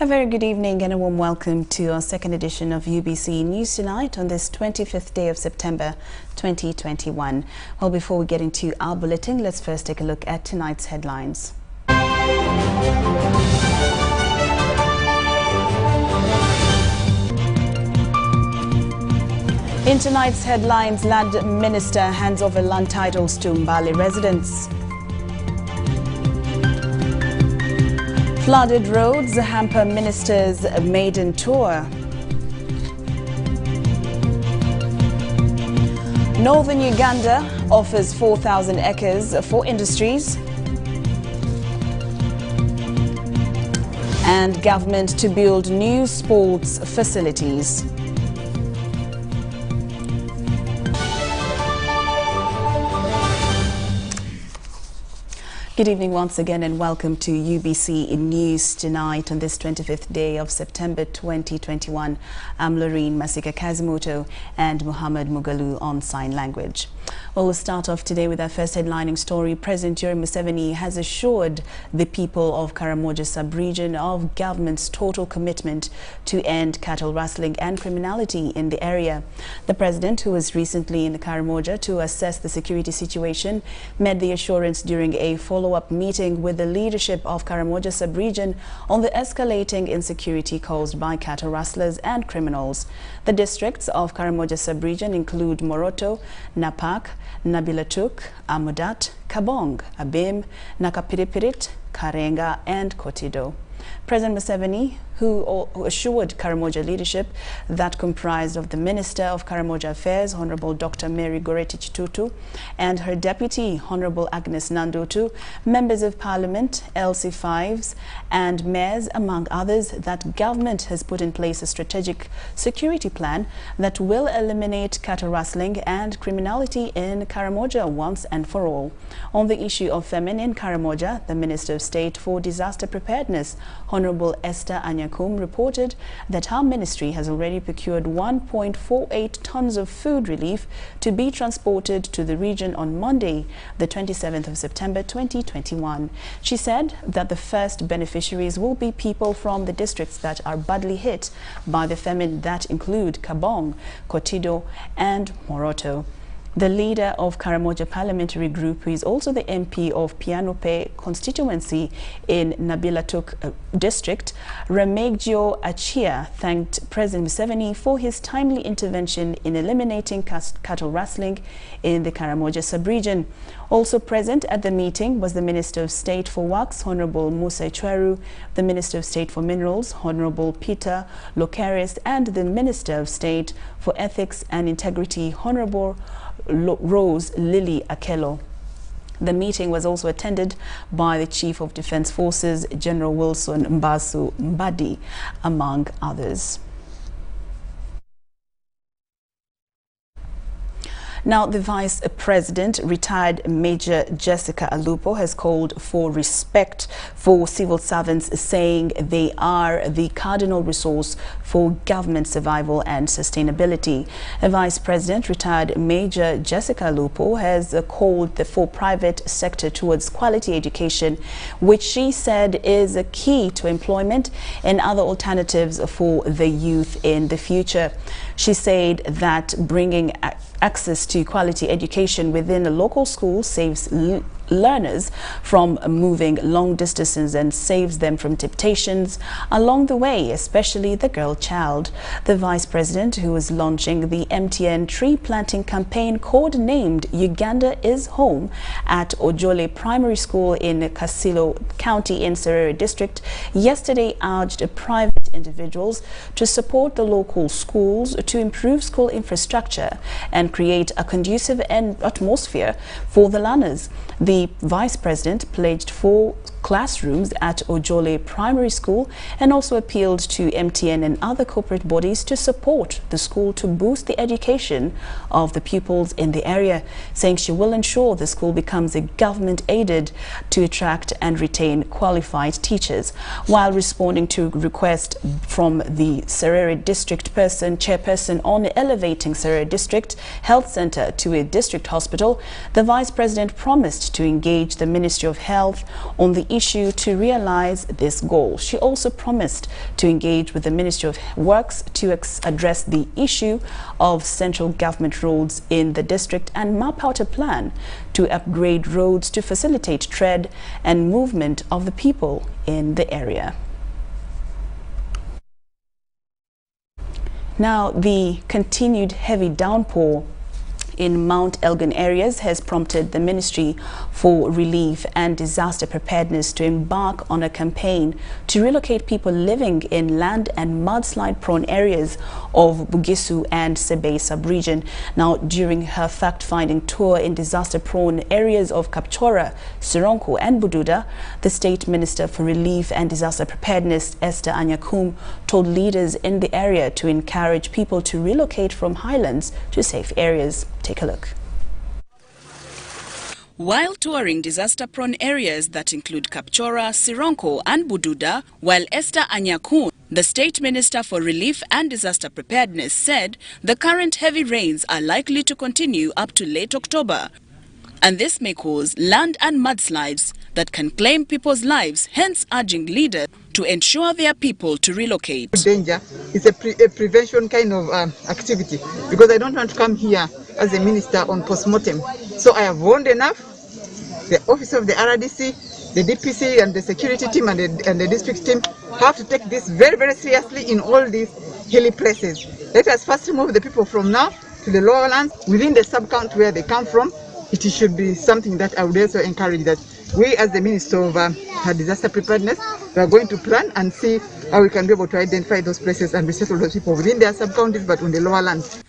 A very good evening and a warm welcome to our second edition of UBC News Tonight on this 25th day of September 2021. Well, before we get into our bulletin, let's first take a look at tonight's headlines. In tonight's headlines, Land Minister hands over land titles to Mbale residents. Flooded roads hamper minister's maiden tour. Northern Uganda offers 4,000 acres for industries. And government to build new sports facilities. Good evening once again and welcome to UBC News Tonight on this 25th day of September 2021. I'm Lauryn Kazimoto and Muhammad Mugalu on Sign Language. Well, we'll start off today with our first headlining story. President Yoweri Museveni has assured the people of Karamoja sub-region of government's total commitment to end cattle rustling and criminality in the area. The president, who was recently in Karamoja to assess the security situation, made the assurance during a follow-up meeting with the leadership of Karamoja sub-region on the escalating insecurity caused by cattle rustlers and criminals. The districts of Karamoja sub-region include Moroto, Napak, Nabilatuk, Amudat, Kabong, Abim, Nakapiripirit, Karenga and Kotido. President Museveni, who assured Karamoja leadership that comprised of the Minister of Karamoja Affairs, Honorable Dr. Mary Goretich Tutu, and her Deputy, Honorable Agnes Nandotu, Members of Parliament, LC5s, and mayors, among others, that government has put in place a strategic security plan that will eliminate cattle rustling and criminality in Karamoja once and for all. On the issue of famine in Karamoja, the Minister of State for Disaster Preparedness, Honorable Esther Anyakum, reported that her ministry has already procured 1.48 tons of food relief to be transported to the region on Monday, the 27th of September 2021. She said that the first beneficiaries will be people from the districts that are badly hit by the famine that include Kabong, Kotido and Moroto. The leader of Karamoja Parliamentary Group, who is also the MP of Pianope constituency in Nabilatuk district, Ramegjo Achia, thanked President Museveni for his timely intervention in eliminating cattle rustling in the Karamoja sub-region. Also present at the meeting was the Minister of State for Works, Honorable Musa Chweru, the Minister of State for Minerals, Honorable Peter Lokaris, and the Minister of State for Ethics and Integrity, Honorable Rose Lily Akelo. The meeting was also attended by the Chief of Defense Forces, General Wilson Mbasu Mbadi, among others. Now, the Vice President, retired Major Jessica Alupo, has called for respect for civil servants, saying they are the cardinal resource for government survival and sustainability. The Vice President, retired Major Jessica Alupo, has called for private sector towards quality education, which she said is a key to employment and other alternatives for the youth in the future. She said that bringing access to quality education within a local school saves learners from moving long distances and saves them from temptations along the way, especially the girl child. The Vice President, who is launching the MTN tree planting campaign codenamed Uganda is Home at Ojole Primary School in Kasilo County in Serere District, yesterday urged private individuals to support the local schools to improve school infrastructure and create a conducive atmosphere for the learners. The Vice President pledged 4 classrooms at Ojole Primary School and also appealed to MTN and other corporate bodies to support the school to boost the education of the pupils in the area, saying she will ensure the school becomes a government-aided to attract and retain qualified teachers. While responding to request from the Serere District chairperson on elevating Serere District Health Center to a district hospital, the Vice President promised to engage the Ministry of Health on the issue to realize this goal. She also promised to engage with the Ministry of Works to address the issue of central government roads in the district and map out a plan to upgrade roads to facilitate tread and movement of the people in the area. Now, the continued heavy downpour in Mount Elgin areas has prompted the Ministry for Relief and Disaster Preparedness to embark on a campaign to relocate people living in land and mudslide-prone areas of Bugisu and Sebei sub-region. Now, during her fact-finding tour in disaster-prone areas of Kapchora, Sironko and Bududa, the State Minister for Relief and Disaster Preparedness, Esther Anyakum, told leaders in the area to encourage people to relocate from highlands to safe areas. Take a look. While touring disaster-prone areas that include Kapchora, Sironko and Bududa, while Esther Anyakum, the State Minister for Relief and Disaster Preparedness, said the current heavy rains are likely to continue up to late October, and this may cause land and mudslides that can claim people's lives, hence urging leaders to ensure their people to relocate. Danger is a prevention kind of activity, because I don't want to come here as a minister on post-mortem. So I have warned enough. The office of the RDC, the DPC and the security team and the district team have to take this very, very seriously in all these hilly places. Let us first move the people from now to the lower lands within the sub-count where they come from. It should be something that I would also encourage, that we as the Minister of Disaster Preparedness, we are going to plan and see how we can be able to identify those places and resettle those people within their sub-counties but on the lower lands.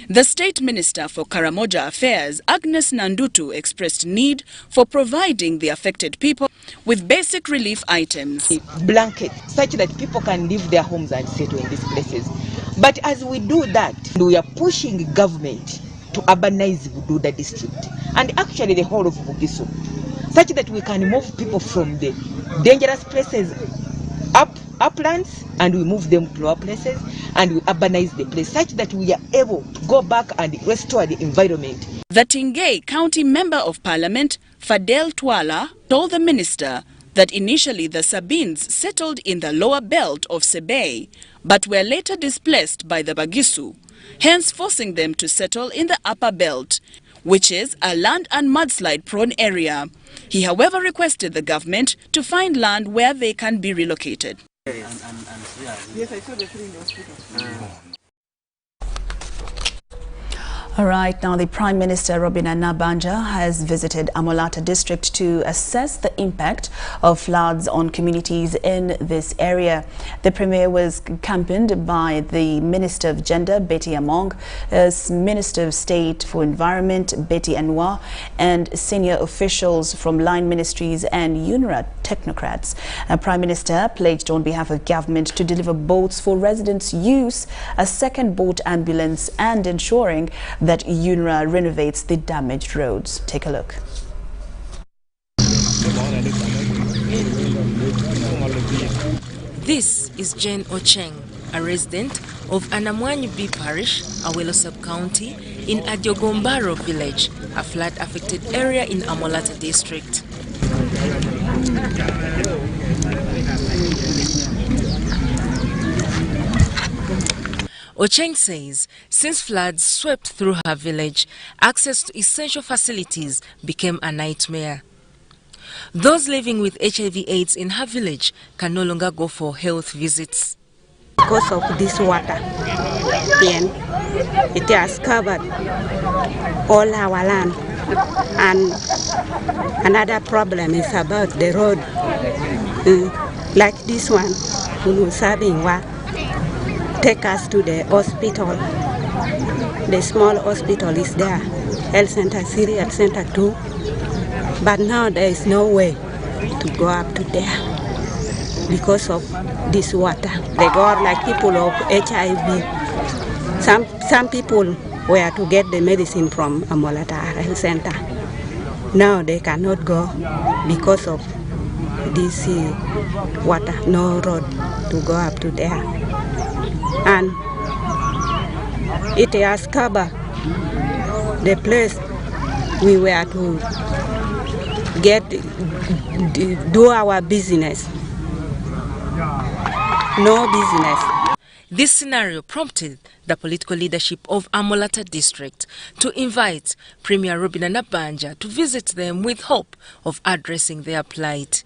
The State Minister for Karamoja Affairs, Agnes Nandutu, expressed need for providing the affected people with basic relief items. Blanket, such that people can leave their homes and settle in these places. But as we do that, we are pushing government to urbanize Bududa district and actually the whole of Bugisu, such that we can move people from the dangerous places uplands and we move them to our places and we urbanize the place such that we are able to go back and restore the environment. The Tingei County Member of Parliament, Fadel Twala, told the minister that initially the Sabines settled in the lower belt of Sebei, but were later displaced by the Bagisu, hence forcing them to settle in the upper belt, which is a land and mudslide-prone area. He, however, requested the government to find land where they can be relocated. Yes, I saw the three in the hospital. All right, now the Prime Minister Robina Nabanja has visited Amolata district to assess the impact of floods on communities in this area. The Premier was accompanied by the Minister of Gender, Betty Among, Minister of State for Environment, Betty Anwar, and senior officials from line ministries and UNRWA technocrats. Prime Minister pledged on behalf of government to deliver boats for residents' use, a second boat ambulance, and ensuring that UNRWA renovates the damaged roads. Take a look. This is Jane Ocheng, a resident of Anamwanyu B Parish, Awelo Sub-County, in Adiogombaro village, a flood-affected area in Amolata district. Ocheng says since floods swept through her village, access to essential facilities became a nightmare. Those living with HIV/AIDS in her village can no longer go for health visits. Because of this water, then it has covered all our land. And another problem is about the road. Like this one, take us to the hospital. The small hospital is there, health center 3, health center 2. But now there is no way to go up to there because of this water. They go like people of HIV. Some people were to get the medicine from Amolata Health Center. Now they cannot go because of this water, no road to go up to there. And it has covered the place we were to do our business. No business. This scenario prompted the political leadership of Amolata district to invite Premier Robina Nabanja to visit them with hope of addressing their plight.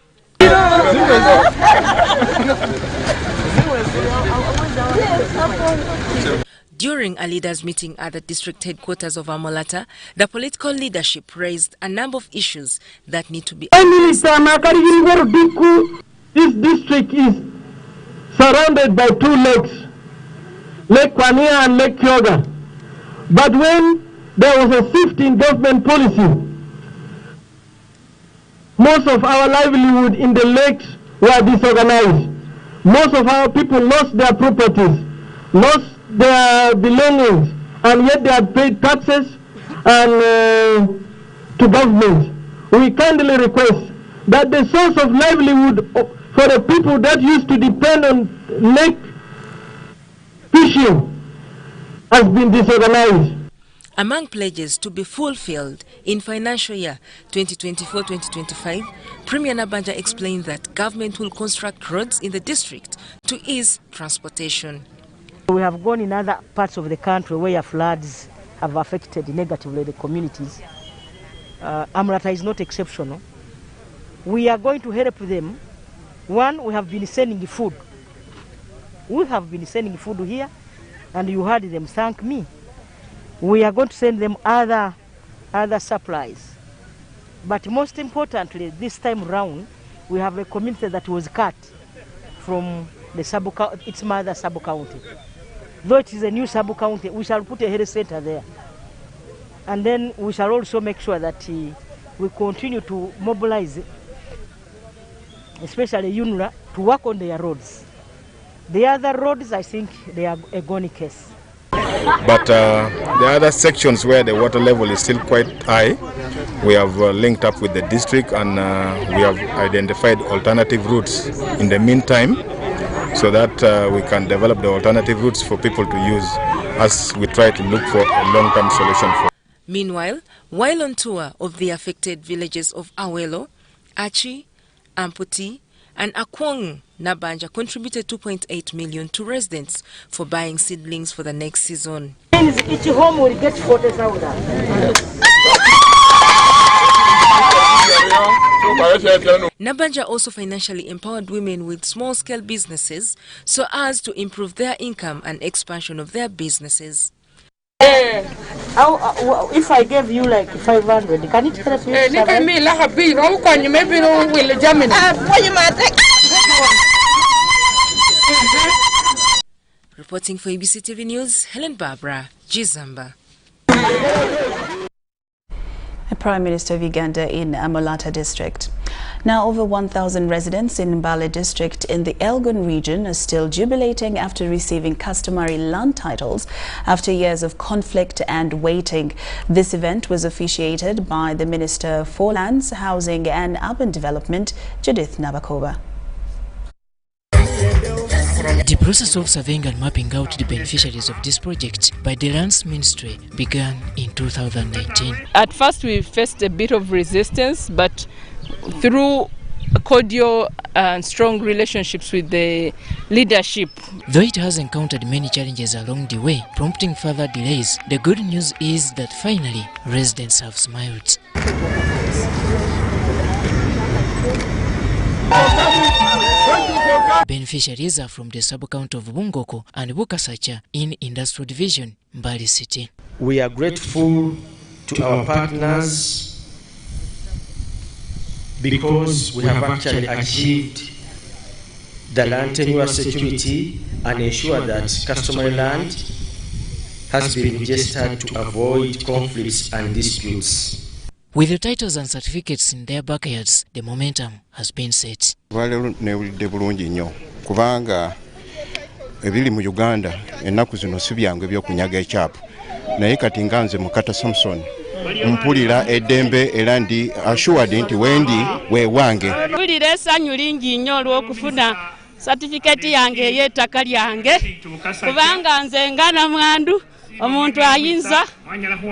During a leaders' meeting at the district headquarters of Amolata, the political leadership raised a number of issues that need to be addressed. This district is surrounded by two lakes, Lake Kwania and Lake Kyoga. But when there was a shift in government policy, most of our livelihood in the lakes were disorganized. Most of our people lost their properties, lost their belongings, and yet they had paid taxes and to government. We kindly request that the source of livelihood for the people that used to depend on lake fishing has been disorganized. Among pledges to be fulfilled in financial year 2024-2025, Premier Nabanja explained that government will construct roads in the district to ease transportation. We have gone in other parts of the country where floods have affected negatively the communities. Amolata is not exceptional. We are going to help them. One, we have been sending food. We have been sending food here, and you heard them thank me. We are going to send them other supplies. But most importantly, this time round, we have a community that was cut from the its mother sub-county. Though it is a new sub-county, we shall put a health center there. And then we shall also make sure that we continue to mobilize, especially UNRA, to work on their roads. The other roads, I think, they are a gone case. But the other sections where the water level is still quite high, we have linked up with the district, and we have identified alternative routes in the meantime, so that we can develop the alternative routes for people to use as we try to look for a long-term solution. Meanwhile, while on tour of the affected villages of Awelo, Achi, Amputi, and Akwong, Nabanja contributed 2.8 million to residents for buying seedlings for the next season. Each home will get 40,000. Nabanja also financially empowered women with small-scale businesses so as to improve their income and expansion of their businesses. If I gave you like 500, can it help you? Reporting for UBC TV News, Helen Barbara, Gizamba. The Prime Minister of Uganda in Amolata district. Now over 1,000 residents in Mbale district in the Elgon region are still jubilating after receiving customary land titles after years of conflict and waiting. This event was officiated by the Minister for Lands, Housing and Urban Development, Judith Nabakoba. The process of surveying and mapping out the beneficiaries of this project by the Lands Ministry began in 2019. At first we faced a bit of resistance, but through cordial and strong relationships with the leadership. Though it has encountered many challenges along the way, prompting further delays, the good news is that finally residents have smiled. Beneficiaries are from the sub-county of Bungoko and Bukasacha in Industrial Division, Mbale City. We are grateful to our partners because we have actually achieved the land tenure security and ensure that customary land has been registered to avoid conflicts and disputes. With the titles and certificates in their backyards, the momentum has been set. Kubanga ebili mu Uganda ennaku zino si byangu ebyokunyaga ekyapu naye kati nganze Mukata Samson mpulira eddembe era ndi assured nti wendi wewange. Mpulira essanyu lingi nnyo olw'okufuna certificate yange ey'ettaka lyange kubanga nze ngana mwandu omuntu ayinza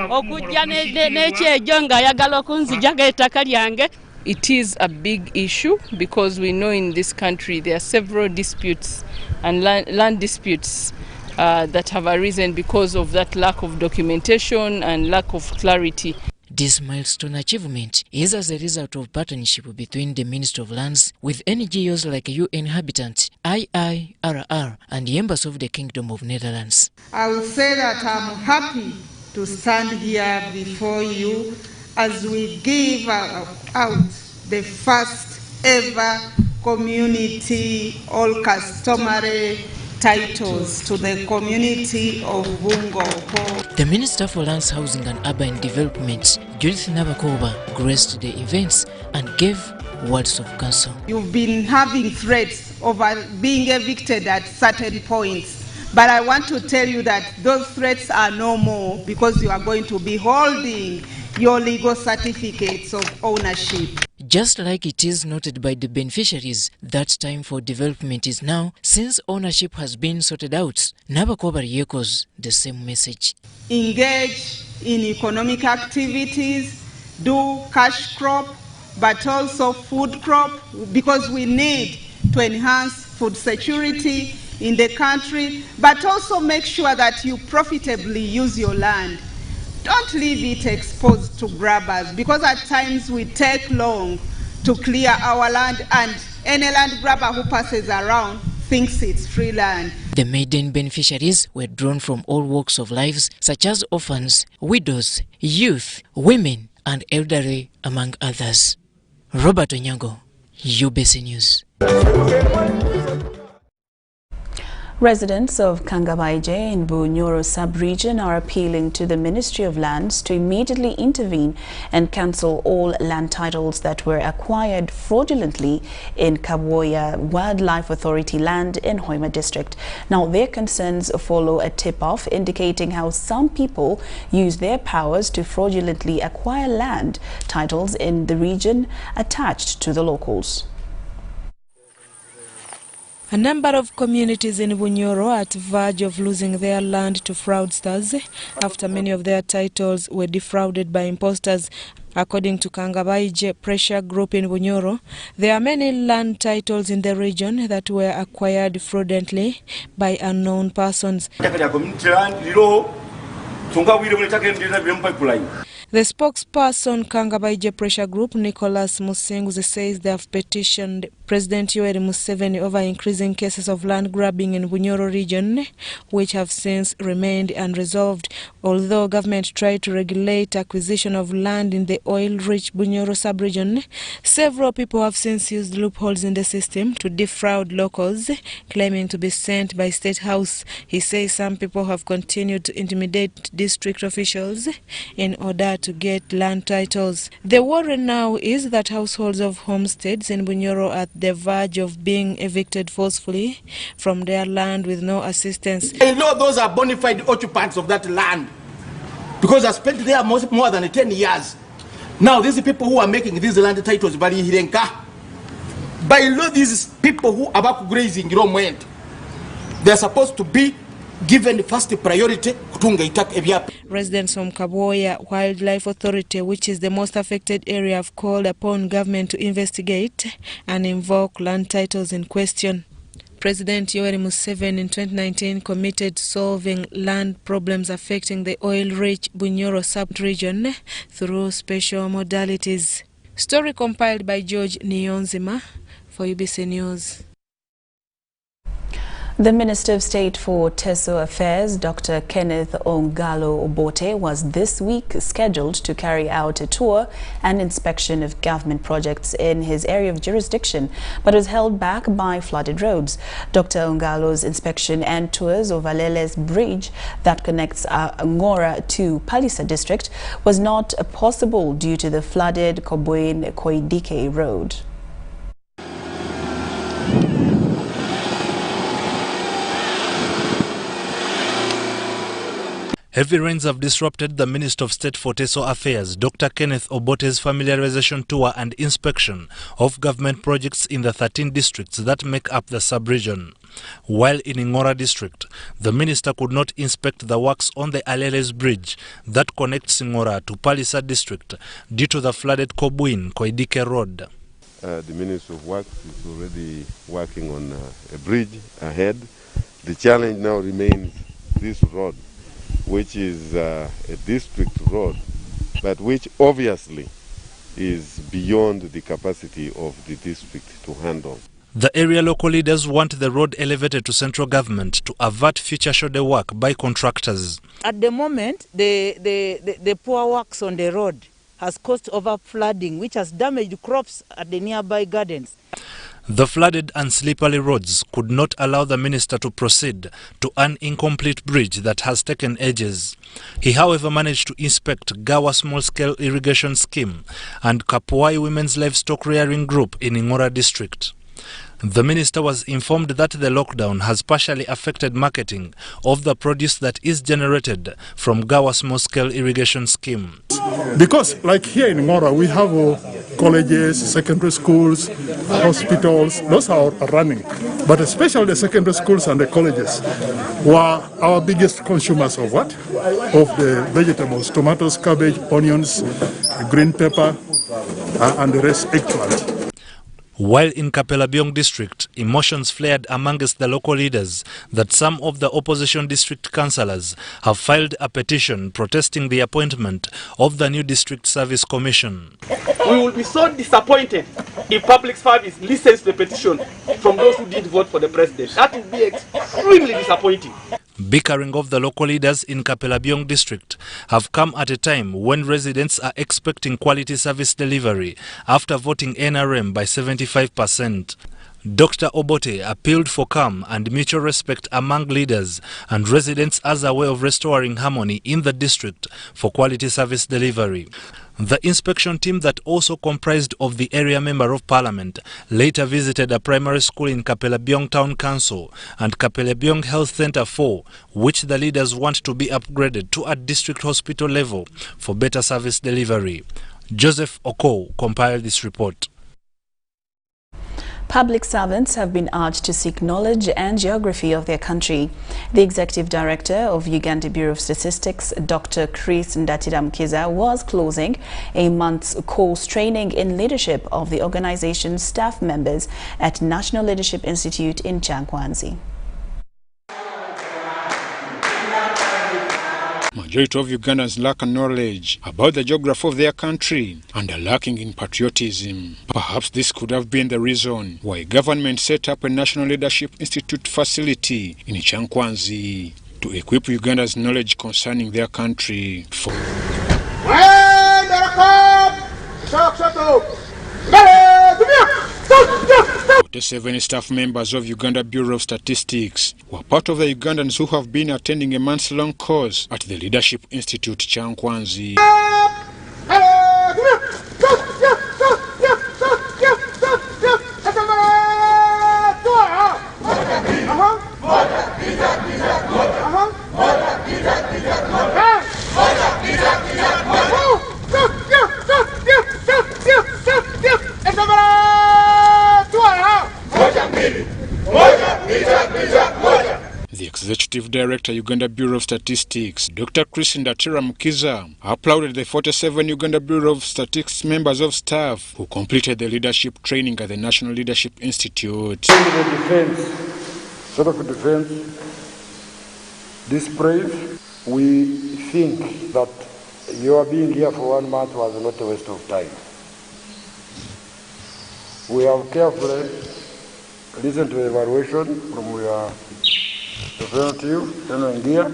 okujja n'ekyejo ng'ayagala okunzijaga ettaka lyange. it is a big issue because we know in this country there are several disputes and land disputes that have arisen because of that lack of documentation and lack of clarity. This milestone achievement is as a result of partnership between the Ministry of Lands with NGOs like UN Habitat, IIRR, and the Embassy of the Kingdom of Netherlands. I will say that I'm happy to stand here before you as we give out the first ever community all customary titles to the community of BUNYORO. The Minister for Lands, Housing and Urban Development, Judith Nabakoba, graced the events and gave words of counsel. You've been having threats over being evicted at certain points, but I want to tell you that those threats are no more because you are going to be holding your legal certificates of ownership. Just like it is noted by the beneficiaries, that time for development is now, since ownership has been sorted out. Nabakoba echoes the same message. Engage in economic activities, do cash crop, but also food crop, because we need to enhance food security in the country, but also make sure that you profitably use your land. Don't leave it exposed to grabbers, because at times we take long to clear our land and any land grabber who passes around thinks it's free land. The maiden beneficiaries were drawn from all walks of lives, such as orphans, widows, youth, women, and elderly, among others. Robert Onyango, UBC News. Residents of Kangabaije in BUNYORO sub-region are appealing to the Ministry of Lands to immediately intervene and cancel all land titles that were acquired fraudulently in Kabwoya Wildlife Authority land in Hoima district. Now, their concerns follow a tip-off indicating how some people use their powers to fraudulently acquire land titles in the region attached to the locals. A number of communities in BUNYORO are at the verge of losing their land to fraudsters after many of their titles were defrauded by imposters. According to Kangabaije Pressure Group in BUNYORO, there are many land titles in the region that were acquired fraudulently by unknown persons. The spokesperson Kangabaije Pressure Group, Nicholas Musinguzi, says they have petitioned President Yoweri Museveni over increasing cases of land grabbing in BUNYORO region, which have since remained unresolved. Although government tried to regulate acquisition of land in the oil-rich BUNYORO sub-region, several people have since used loopholes in the system to defraud locals, claiming to be sent by State House. He says some people have continued to intimidate district officials in order to get land titles. The worry now is that households of homesteads in BUNYORO are at the verge of being evicted forcefully from their land with no assistance. I know those are bona fide occupants of that land because I spent there more than 10 years. Now these people who are making these land titles, by law, these people who are back grazing, they are supposed to be given first priority. Residents from Kabwoya Wildlife Authority, which is the most affected area, have called upon government to investigate and invoke land titles in question. President Yoweri Museveni in 2019 committed to solving land problems affecting the oil-rich BUNYORO sub-region through special modalities. Story compiled by George Niyonzima for UBC News. The Minister of State for Teso Affairs, Dr. Kenneth Ongalo Obote, was this week scheduled to carry out a tour and inspection of government projects in his area of jurisdiction, but was held back by flooded roads. Dr. Ongalo's inspection and tours of Aleles Bridge that connects Ngora to Palisa district was not possible due to the flooded Koboin-Koidike road. Heavy rains have disrupted the Minister of State for Teso Affairs, Dr. Kenneth Obote's familiarization tour and inspection of government projects in the 13 districts that make up the sub-region. While in Ngora district, the minister could not inspect the works on the Aleles Bridge that connects Ngora to Palisa district due to the flooded Kobuin-Koidike Road. The Minister of Works is already working on a bridge ahead. The challenge now remains this road, which is a district road, but which obviously is beyond the capacity of the district to handle. The area local leaders want the road elevated to central government to avert future shoulder work by contractors. At the moment, the poor works on the road has caused over flooding, which has damaged crops at the nearby gardens. The flooded and slippery roads could not allow the minister to proceed to an incomplete bridge that has taken ages. He, however, managed to inspect Gawa small-scale irrigation scheme and Kapuai Women's Livestock Rearing Group in Ngora district. The minister was informed that the lockdown has partially affected marketing of the produce that is generated from Gawa small-scale irrigation scheme. Because like here in Ngora, we have colleges, secondary schools, hospitals, those are running. But especially the secondary schools and the colleges were our biggest consumers of what? Of the vegetables, tomatoes, cabbage, onions, green pepper, and the rest eggplant. While in Kapelabyong district, emotions flared amongst the local leaders that some of the opposition district councillors have filed a petition protesting the appointment of the new district service commission. We will be so disappointed if public service listens to the petition from those who didn't vote for the president. That will be extremely disappointing. Bickering of the local leaders in Kapelabyong district have come at a time when residents are expecting quality service delivery after voting NRM by 75%. Dr. Obote appealed for calm and mutual respect among leaders and residents as a way of restoring harmony in the district for quality service delivery. The inspection team that also comprised of the area member of parliament later visited a primary school in Kapelabyong Town Council and Kapelabyong Health Center 4, which the leaders want to be upgraded to a district hospital level for better service delivery. Joseph Oko compiled this report. Public servants have been urged to seek knowledge and geography of their country. The Executive Director of Uganda Bureau of Statistics, Dr. Chris Ndatiramkiza, was closing a month's course training in leadership of the organization's staff members at National Leadership Institute in Chankwanzi. Majority of Ugandans lack knowledge about the geography of their country and are lacking in patriotism. Perhaps this could have been the reason why government set up a National Leadership Institute facility in Chankwanzi to equip Ugandans' knowledge concerning their country. 47 staff members of Uganda Bureau of Statistics were part of the Ugandans who have been attending a months-long course at the Leadership Institute Chankwanzi. The Executive Director, Uganda Bureau of Statistics, Dr. Chris Ndatiramkiza, applauded the 47 Uganda Bureau of Statistics members of staff who completed the leadership training at the National Leadership Institute. Self-defense, this brave, we think that your being here for 1 month was not a waste of time. We have carefully listened to the evaluation from your representative, General India,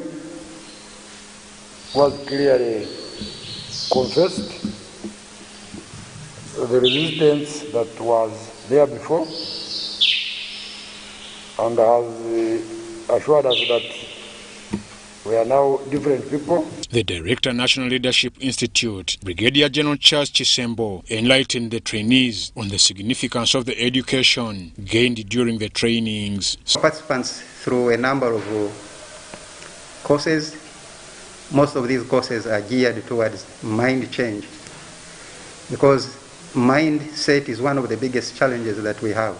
was clearly confessed the resistance that was there before and has assured us that we are now different people. The Director, National Leadership Institute, Brigadier General Charles Chisembo, enlightened the trainees on the significance of the education gained during the trainings. Participants through a number of courses most of these courses are geared towards mind change, because mindset is one of the biggest challenges that we have.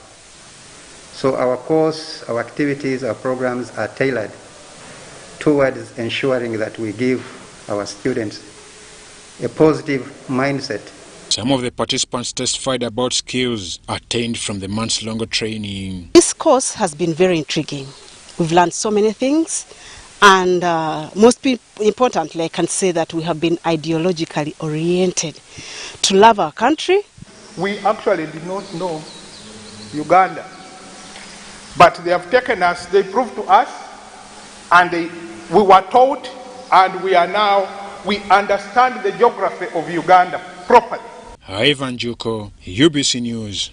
So our course, our activities, our programs are tailored towards ensuring that we give our students a positive mindset. Some of the participants testified about skills attained from the months-long training. This course has been very intriguing. We've learned so many things, and most importantly, I can say that we have been ideologically oriented to love our country. We actually did not know Uganda, but they have taken us, they proved to us, and we were taught, and we understand the geography of Uganda properly. Ivan Juko, UBC News.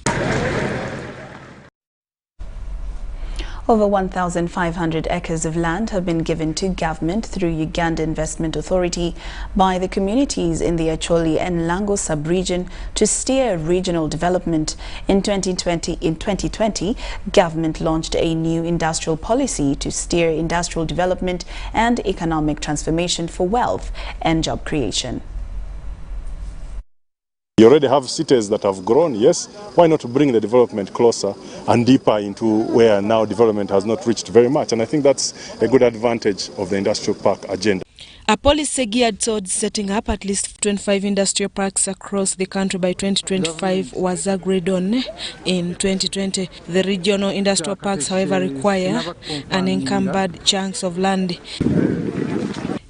Over 1,500 acres of land have been given to government through Uganda Investment Authority by the communities in the Acholi and Lango sub-region to steer regional development. In 2020, government launched a new industrial policy to steer industrial development and economic transformation for wealth and job creation. You already have cities that have grown, yes. Why not bring the development closer and deeper into where now development has not reached very much? And I think that's a good advantage of the industrial park agenda. A policy geared towards setting up at least 25 industrial parks across the country by 2025 was agreed on in 2020. The regional industrial parks, however, require unencumbered chunks of land.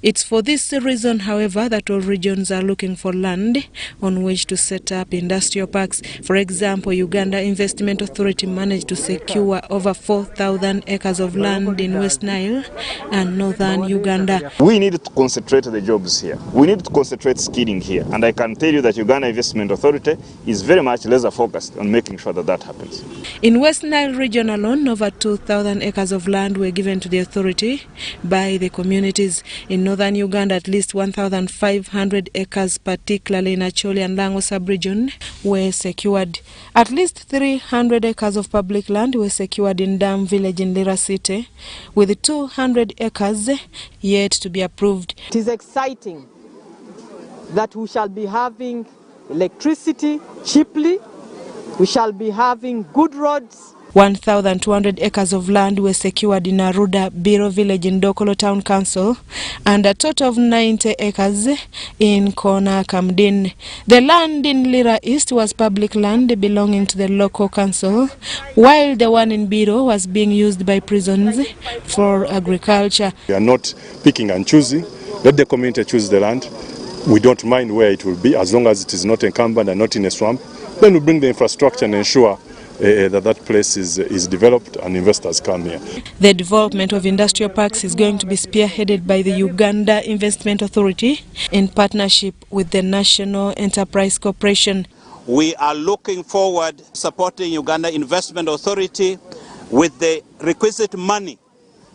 It's for this reason, however, that all regions are looking for land on which to set up industrial parks. For example, Uganda Investment Authority managed to secure over 4,000 acres of land in West Nile and northern Uganda. We need to concentrate the jobs here. We need to concentrate skilling here. And I can tell you that Uganda Investment Authority is very much laser focused on making sure that that happens. In West Nile region alone, over 2,000 acres of land were given to the authority by the communities. In northern Uganda, at least 1,500 acres, particularly in Acholi and Lango sub-region, were secured. At least 300 acres of public land were secured in Dam village in LEERO city, with 200 acres yet to be approved. It is exciting that we shall be having electricity cheaply, we shall be having good roads. 1,200 acres of land were secured in Aruda Biro village in Dokolo Town Council and a total of 90 acres in Kona Kamdin. The land in LEERO East was public land belonging to the local council, while the one in Biro was being used by prisons for agriculture. We are not picking and choosing. Let the community choose the land. We don't mind where it will be, as long as it is not encumbered and not in a swamp. Then we bring the infrastructure and ensure that place is developed and investors come here. The development of industrial parks is going to be spearheaded by the Uganda Investment Authority in partnership with the National Enterprise Corporation. We are looking forward supporting Uganda Investment Authority with the requisite money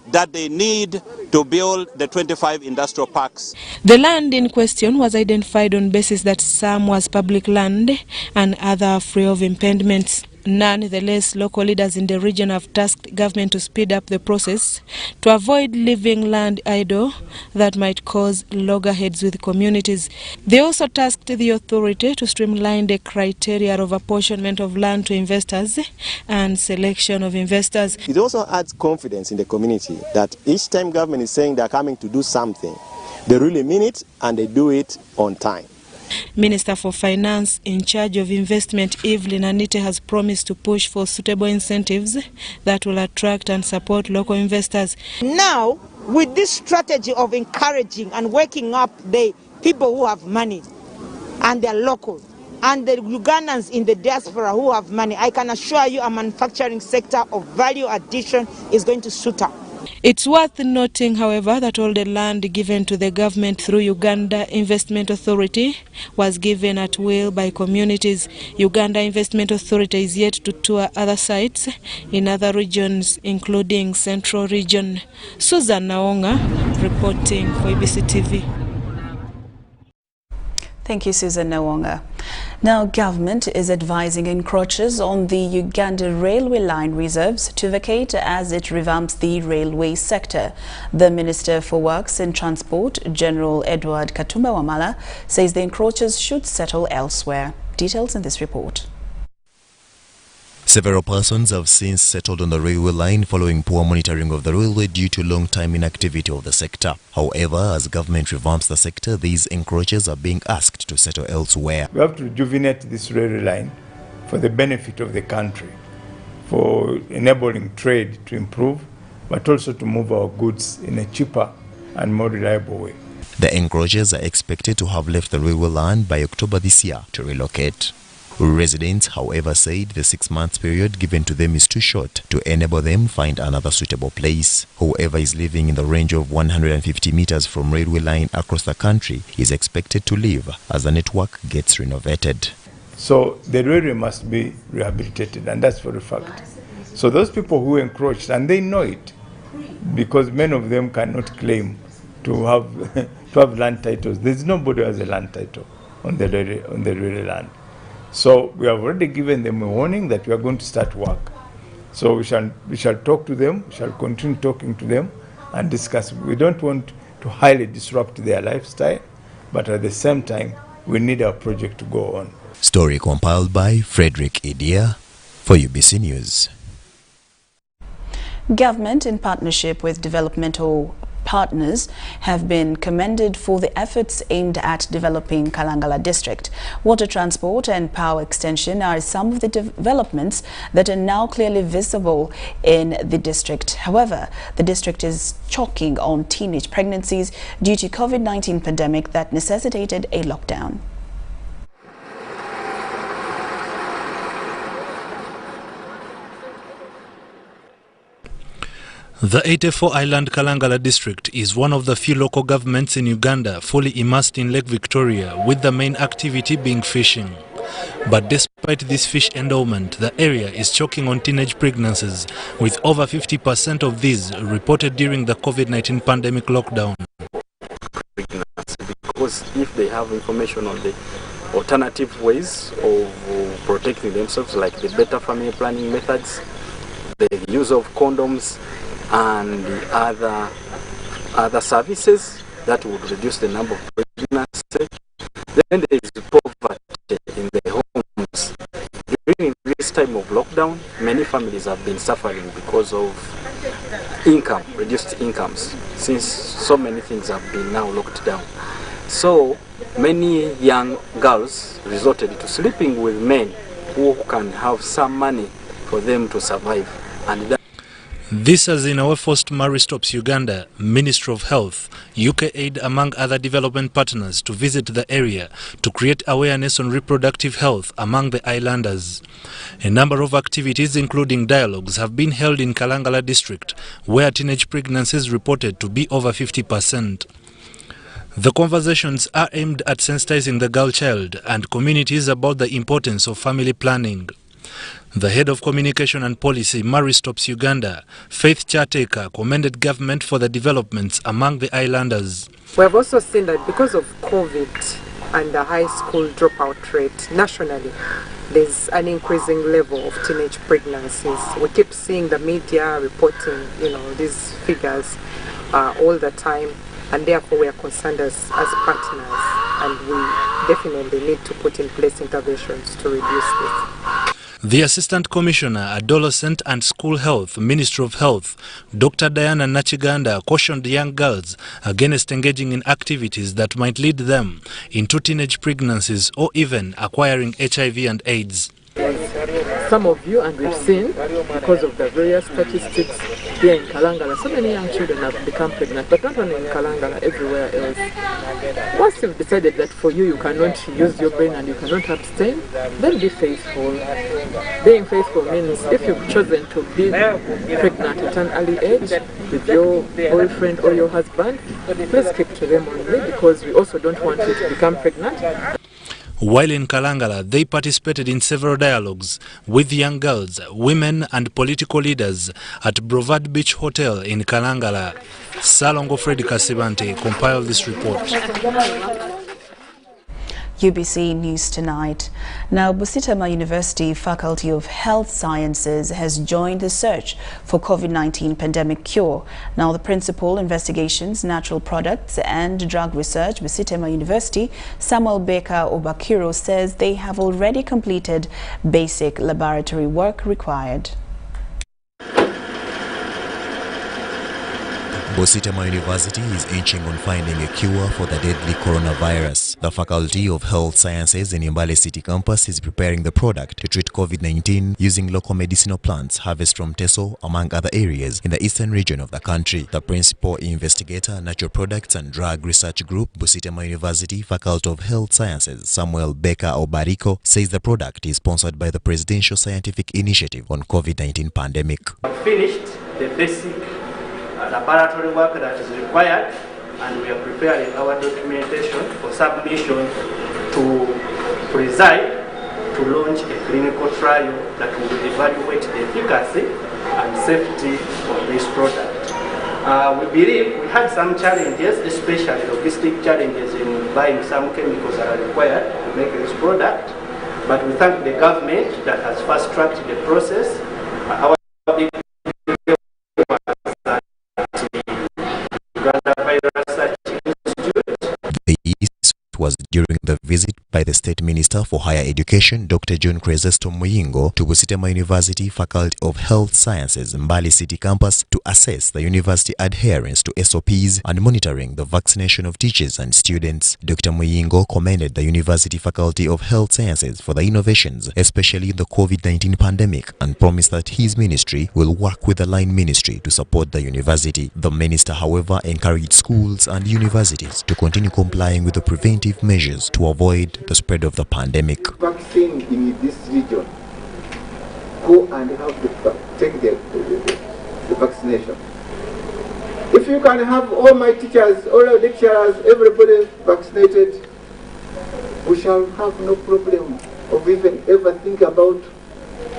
that they need to build the 25 industrial parks. The land in question was identified on basis that some was public land and other free of impediments. Nonetheless, local leaders in the region have tasked government to speed up the process to avoid leaving land idle that might cause loggerheads with communities. They also tasked the authority to streamline the criteria of apportionment of land to investors and selection of investors. It also adds confidence in the community that each time government is saying they are coming to do something, they really mean it and they do it on time. Minister for Finance in charge of investment, Evelyn Anite, has promised to push for suitable incentives that will attract and support local investors. Now, with this strategy of encouraging and waking up the people who have money and they're local, and the Ugandans in the diaspora who have money, I can assure you a manufacturing sector of value addition is going to suit up. It's worth noting, however, that all the land given to the government through Uganda Investment Authority was given at will by communities. Uganda Investment Authority is yet to tour other sites in other regions, including Central Region. Susan Naonga reporting for UBC TV. Thank you, Susan Nawonga. Now, government is advising encroachers on the Uganda railway line reserves to vacate as it revamps the railway sector. The Minister for Works and Transport, General Edward Katumba Wamala, says the encroachers should settle elsewhere. Details in this report. Several persons have since settled on the railway line following poor monitoring of the railway due to long-time inactivity of the sector. However, as government revamps the sector, these encroachers are being asked to settle elsewhere. We have to rejuvenate this railway line for the benefit of the country, for enabling trade to improve, but also to move our goods in a cheaper and more reliable way. The encroachers are expected to have left the railway line by October this year to relocate. Residents, however, said the 6-month period given to them is too short to enable them find another suitable place. Whoever is living in the range of 150 meters from railway line across the country is expected to leave as the network gets renovated. So the railway must be rehabilitated, and that's for a fact. So those people who encroached, and they know it, because many of them cannot claim to have land titles. There's nobody who has a land title on the railway land. So we have already given them a warning that we are going to start work. So we shall talk to them, we shall continue talking to them and discuss. We don't want to highly disrupt their lifestyle, but at the same time, we need our project to go on. Story compiled by Frederick Idia for UBC News. Government, in partnership with developmental partners, have been commended for the efforts aimed at developing Kalangala district. Water transport and power extension are some of the developments that are now clearly visible in the district. However, the district is choking on teenage pregnancies due to COVID-19 pandemic that necessitated a lockdown. The 84-island Kalangala district is one of the few local governments in Uganda fully immersed in Lake Victoria, with the main activity being fishing. But despite this fish endowment, the area is choking on teenage pregnancies, with over 50% of these reported during the COVID-19 pandemic lockdown. Because if they have information on the alternative ways of protecting themselves, like the better family planning methods, the use of condoms, and the other services that would reduce the number of pregnancies. Then there is poverty in the homes. During this time of lockdown, many families have been suffering because of reduced incomes, since so many things have been now locked down. So many young girls resorted to sleeping with men who can have some money for them to survive. And this has in our first Mary Stops Uganda, Ministry of Health, UK Aid among other development partners to visit the area to create awareness on reproductive health among the islanders. A number of activities including dialogues have been held in Kalangala district, where teenage pregnancies reported to be over 50%. The conversations are aimed at sensitizing the girl child and communities about the importance of family planning. The head of communication and policy, Mary Stops Uganda, Faith Charteka, commended government for the developments among the islanders. We have also seen that because of COVID and the high school dropout rate nationally, there's an increasing level of teenage pregnancies. We keep seeing the media reporting, these figures all the time, and therefore we are concerned as partners, and we definitely need to put in place interventions to reduce this. The Assistant Commissioner, Adolescent and School Health, Ministry of Health, Dr. Diana Nachiganda, cautioned young girls against engaging in activities that might lead them into teenage pregnancies or even acquiring HIV and AIDS. Some of you, and we've seen, because of the various statistics here in Kalangala, so many young children have become pregnant, but not only in Kalangala, everywhere else. Once you've decided that for you, you cannot use your brain and you cannot abstain, then be faithful. Being faithful means if you've chosen to be pregnant at an early age with your boyfriend or your husband, please keep to them only, because we also don't want you to become pregnant. While in Kalangala, they participated in several dialogues with young girls, women and political leaders at Brevard Beach Hotel in Kalangala. Salongo Freddy Kasibante compiled this report. UBC News Tonight. Now, Busitama University Faculty of Health Sciences has joined the search for COVID-19 pandemic cure. Now, the Principal Investigations, Natural Products and Drug Research, Busitama University, Samuel Baker Obakiro, says they have already completed basic laboratory work required. Busitama University is inching on finding a cure for the deadly coronavirus. The Faculty of Health Sciences in Mbale City campus is preparing the product to treat COVID-19 using local medicinal plants harvested from Teso, among other areas in the eastern region of the country. The Principal Investigator, Natural Products and Drug Research Group, Busitama University Faculty of Health Sciences, Samuel Baker Obariko, says the product is sponsored by the Presidential Scientific Initiative on COVID-19 pandemic. Finished the basic laboratory work that is required, and we are preparing our documentation for submission to preside to launch a clinical trial that will evaluate the efficacy and safety of this product. We believe we had some challenges, especially logistic challenges in buying some chemicals that are required to make this product, but we thank the government that has fast-tracked the process. Our was during the visit by the State Minister for Higher Education, Dr. John Crezesto Muyingo, to Busitama University Faculty of Health Sciences, Mbale City campus, to assess the university adherence to SOPs and monitoring the vaccination of teachers and students. Dr. Muyingo commended the University Faculty of Health Sciences for the innovations, especially in the COVID-19 pandemic, and promised that his ministry will work with the line ministry to support the university. The minister, however, encouraged schools and universities to continue complying with the preventive measures to avoid the spread of the pandemic. Vaccine in this region, go and take the vaccination. If you can have all my teachers, all our lecturers, everybody vaccinated, we shall have no problem of even ever think about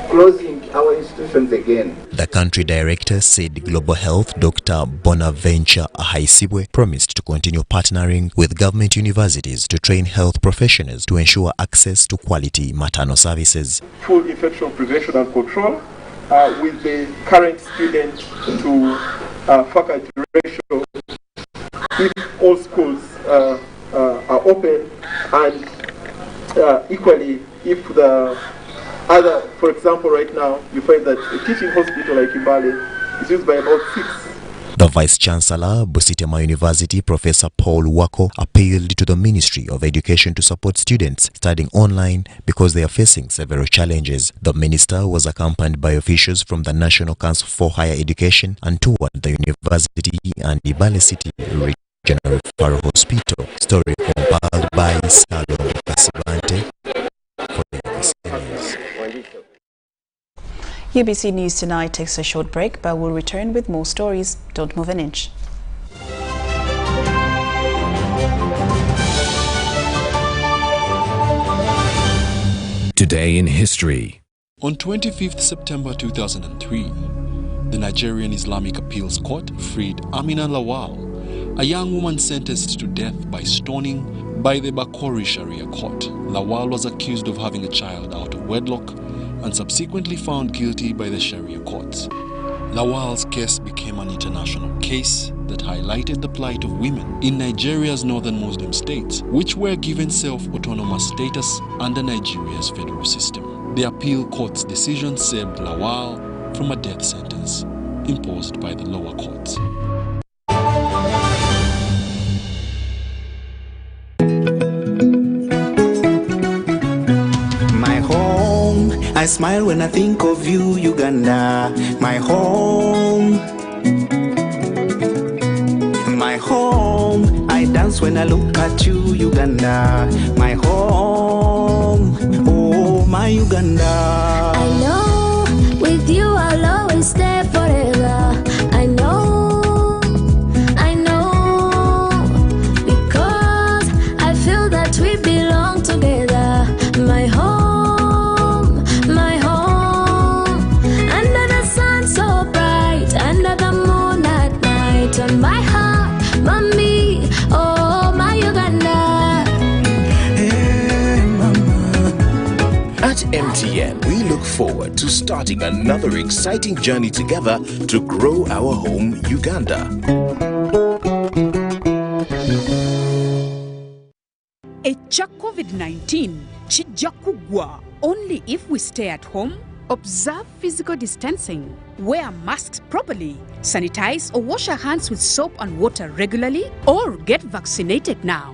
closing our institutions again. The country director said Global Health, Dr. Bonaventure Ahaisibwe, promised to continue partnering with government universities to train health professionals to ensure access to quality maternal services. Full infection prevention and control with the current student to faculty ratio, if all schools are open, and equally if the other, for example, right now, you find that a teaching hospital like Mbale is used by about 6. The Vice-Chancellor, Busitama University, Professor Paul Wako, appealed to the Ministry of Education to support students studying online because they are facing several challenges. The minister was accompanied by officials from the National Council for Higher Education and toured the university and Mbale City Regional Referral Hospital. Story compiled by Salon Kasibante for the UBC. UBC News Tonight takes a short break, but we'll return with more stories. Don't move an inch. Today in history. On 25th September 2003, the Nigerian Islamic Appeals Court freed Amina Lawal, a young woman sentenced to death by stoning by the Bakori Sharia Court. Lawal was accused of having a child out of wedlock and subsequently found guilty by the Sharia courts. Lawal's case became an international case that highlighted the plight of women in Nigeria's northern Muslim states, which were given self-autonomous status under Nigeria's federal system. The appeal court's decision saved Lawal from a death sentence imposed by the lower courts. I smile when I think of you, Uganda, my home. My home, I dance when I look at you, Uganda, my home. Oh, my Uganda. I know, with you I'll always stay forever. I know, because I feel that we belong together. My home. On my heart, mommy, oh my Uganda. Yeah. MTN, we look forward to starting another exciting journey together to grow our home, Uganda. Echa COVID-19 chijja kugwa only if we stay at home, observe physical distancing, wear masks properly, sanitize or wash our hands with soap and water regularly, or get vaccinated now.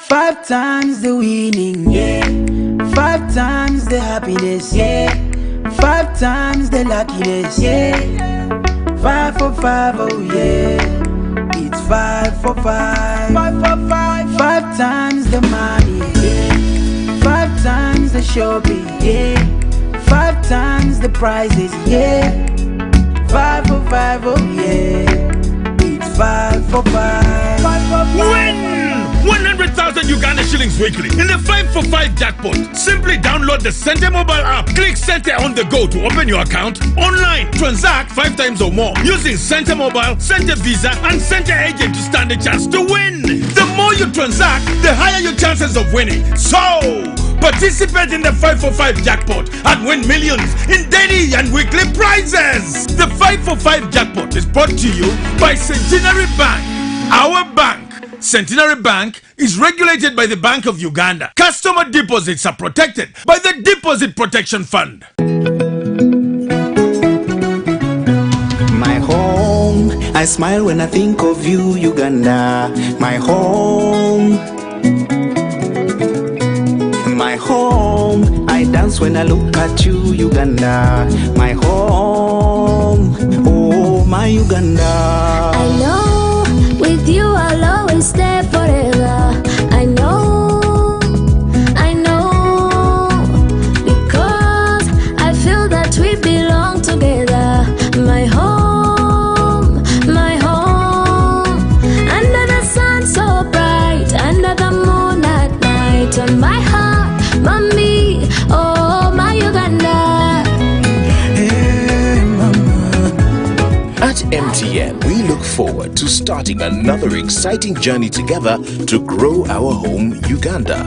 Five times the winning, yeah. 5 times the happiness, yeah. 5 times the luckiness, yeah. 5 for 5, oh yeah. It's 5 for 5. 5 for 5. 5 times the money, yeah. 5 times the shopping, yeah. 5 times the prizes, yeah. 5 for 5, oh yeah. It's 5 for 5. 5 for 5. Win 100,000 Uganda shillings weekly in the 5 for 5 jackpot. Simply download the Center mobile app. Click Center on the go to open your account. Online, transact 5 times or more using Center mobile, Center Visa, and Center agent to stand a chance to win. The more you transact, the higher your chances of winning. So, participate in the 5 for 5 jackpot and win millions in daily and weekly prizes. The 5 for 5 jackpot is brought to you by Centenary Bank, our bank. Centenary Bank is regulated by the Bank of Uganda. Customer deposits are protected by the Deposit Protection Fund. My home, I smile when I think of you, Uganda. My home. My home, I dance when I look at you, Uganda. My home, oh my Uganda. I know with you I'll always stay forever. I know, because I feel that we belong together. My home, under the sun so bright, under the moon at night, on my heart, mommy, oh my Uganda. Hey mama. At MTN, we look forward to starting another exciting journey together to grow our home, Uganda.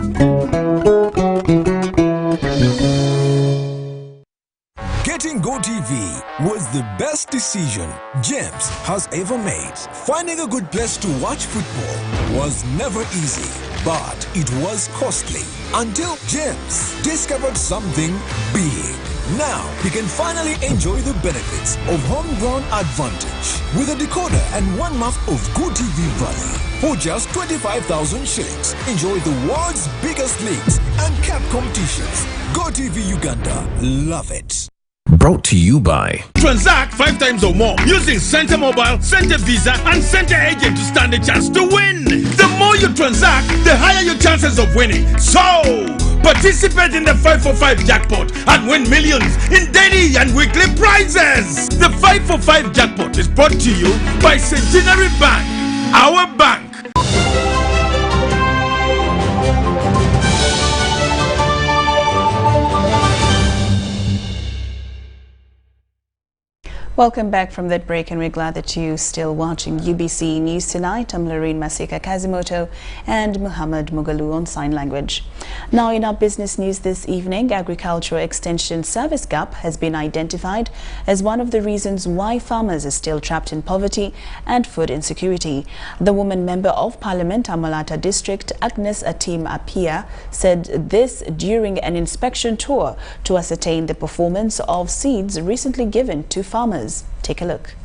Getting GoTV was the best decision James has ever made. Finding a good place to watch football was never easy, but it was costly until James discovered something big. Now he can finally enjoy the benefits of homegrown advantage with a decoder and 1 month of GoTV Valley. For just 25,000 shillings, enjoy the world's biggest leagues and cap competitions. GoTV Uganda, love it. Brought to you by Transact 5 times or more using Center Mobile, Center Visa, and Center Agent to stand a chance to win. The more you transact, the higher your chances of winning. So, participate in the 5 for 5 jackpot and win millions in daily and weekly prizes. The 5 for 5 jackpot is brought to you by Centenary Bank, our bank. Welcome back from that break, and we're glad that you're still watching UBC News Tonight. I'm Lauryn Kazimoto and Muhammad Mugalu on sign language. Now, in our business news this evening, agricultural extension service gap has been identified as one of the reasons why farmers are still trapped in poverty and food insecurity. The woman member of Parliament, Amalata District, Agnes Atim Apia, said this during an inspection tour to ascertain the performance of seeds recently given to farmers. Take a look.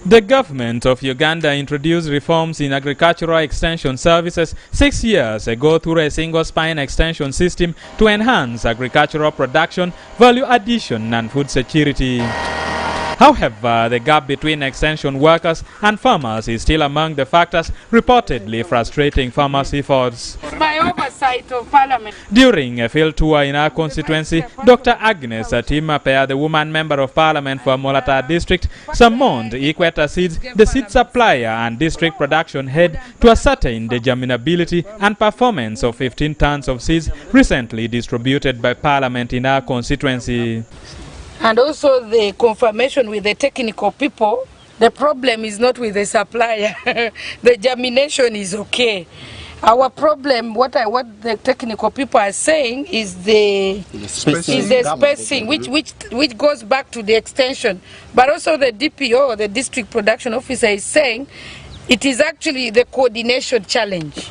The government of Uganda introduced reforms in agricultural extension services 6 years ago through a single spine extension system to enhance agricultural production, value addition and food security. However, the gap between extension workers and farmers is still among the factors reportedly frustrating farmers' efforts. My overseas oversight of Parliament. During a field tour in our constituency, Dr. Agnes Atimapea, the woman member of Parliament for Molata district, summoned Equator Seeds, the seed supplier and district production head, to ascertain the germinability and performance of 15 tons of seeds recently distributed by Parliament in our constituency. And also the confirmation with the technical people. The problem is not with the supplier. The germination is okay. Our problem, what the technical people are saying, is the spacing, which goes back to the extension. But also the DPO, the district production officer, is saying it is actually the coordination challenge.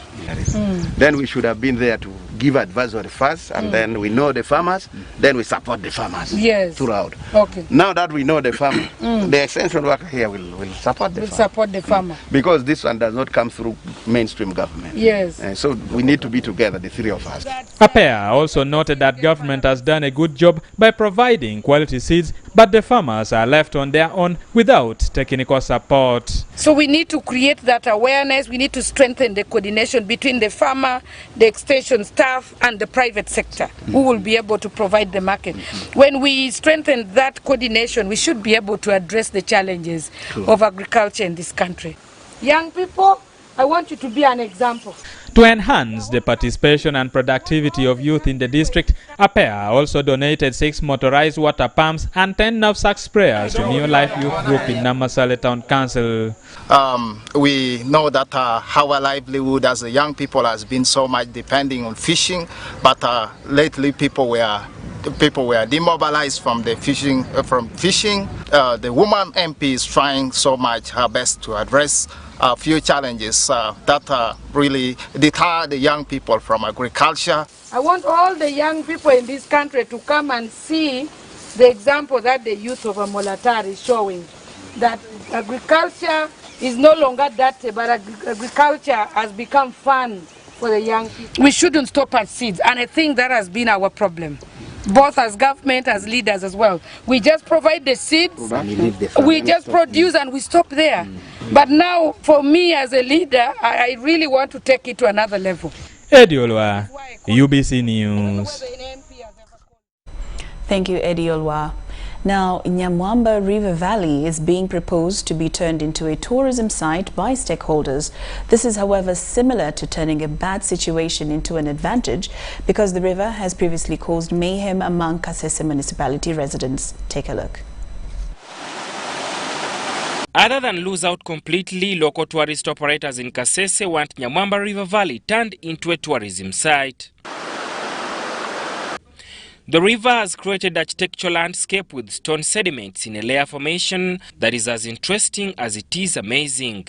Then we should have been there to give advisory first, and then we know the farmers, then we support the farmers throughout. Okay. Now that we know the farmer, the extension worker here will support the farmer. Because this one does not come through mainstream government. Yes. So we need to be together, the three of us. Apea also noted that government has done a good job by providing quality seeds, but the farmers are left on their own without technical support. So we need to create that awareness. We need to strengthen the coordination between the farmer, the extension staff, and the private sector who will be able to provide the market. When we strengthen that coordination, we should be able to address the challenges of agriculture in this country. Young people, I want you to be an example. To enhance the participation and productivity of youth in the district, Apea also donated 6 motorized water pumps and 10 knapsack sprayers to New Life Youth Group in Namasale Town Council. We know that our livelihood as a young people has been so much depending on fishing, but lately people were demobilized from the fishing. The woman MP is trying so much her best to address a few challenges that really deter the young people from agriculture. I want all the young people in this country to come and see the example that the youth of Amolatar is showing, that agriculture is no longer dirty, but agriculture has become fun for the young people. We shouldn't stop at seeds, and I think that has been our problem, both as government, as leaders as well. We just provide the seeds, we just produce and we stop there. But now, for me as a leader, I really want to take it to another level. Ediolwa, UBC News. Thank you, Ediolwa. Now, Nyamwamba River Valley is being proposed to be turned into a tourism site by stakeholders. This is, however, similar to turning a bad situation into an advantage because the river has previously caused mayhem among Kasese municipality residents. Take a look. Other than lose out completely, local tourist operators in Kasese want Nyamwamba River Valley turned into a tourism site. The river has created an architectural landscape with stone sediments in a layer formation that is as interesting as it is amazing.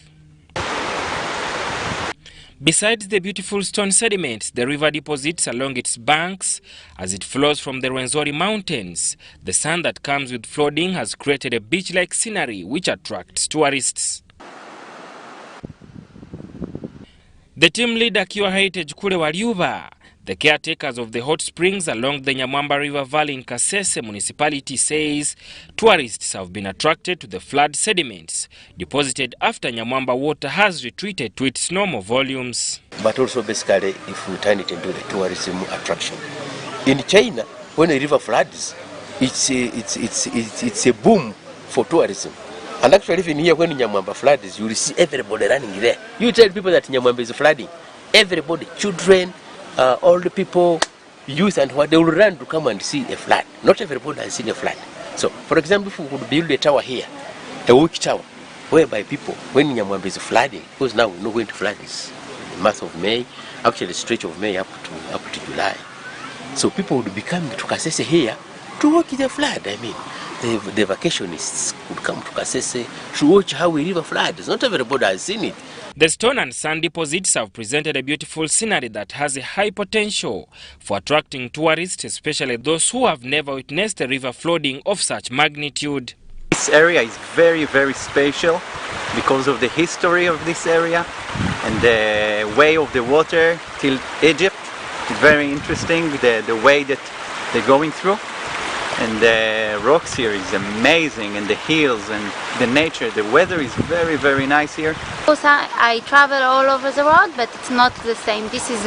Besides the beautiful stone sediments, the river deposits along its banks as it flows from the Rwenzori Mountains. The sand that comes with flooding has created a beach-like scenery which attracts tourists. The team leader Kiwa Heritage Kule Waliuba, the caretakers of the hot springs along the Nyamwamba River Valley in Kasese municipality, says tourists have been attracted to the flood sediments deposited after Nyamwamba water has retreated to its normal volumes. But also basically if we turn it into the tourism attraction. In China, when a river floods, it's a boom for tourism. And actually even here when Nyamwamba floods, you will see everybody running there. You tell people that Nyamwamba is flooding, everybody, children, old people, youth and what, they will run to come and see a flood. Not everybody has seen a flood. So, for example, if we could build a tower here, a watch tower, whereby people, when Nyamwamba is flooding, because now we know when to flood is the month of May, actually the stretch of May up to July. So people would be coming to Kasese here to watch the flood. I mean, the vacationists would come to Kasese to watch how a river floods. Not everybody has seen it. The stone and sand deposits have presented a beautiful scenery that has a high potential for attracting tourists, especially those who have never witnessed a river flooding of such magnitude. This area is very, very special because of the history of this area and the way of the water till Egypt. It's very interesting, the way that they're going through. And the rocks here is amazing, and the hills and the nature, the weather is very, very nice here. I travel all over the world, but it's not the same. This is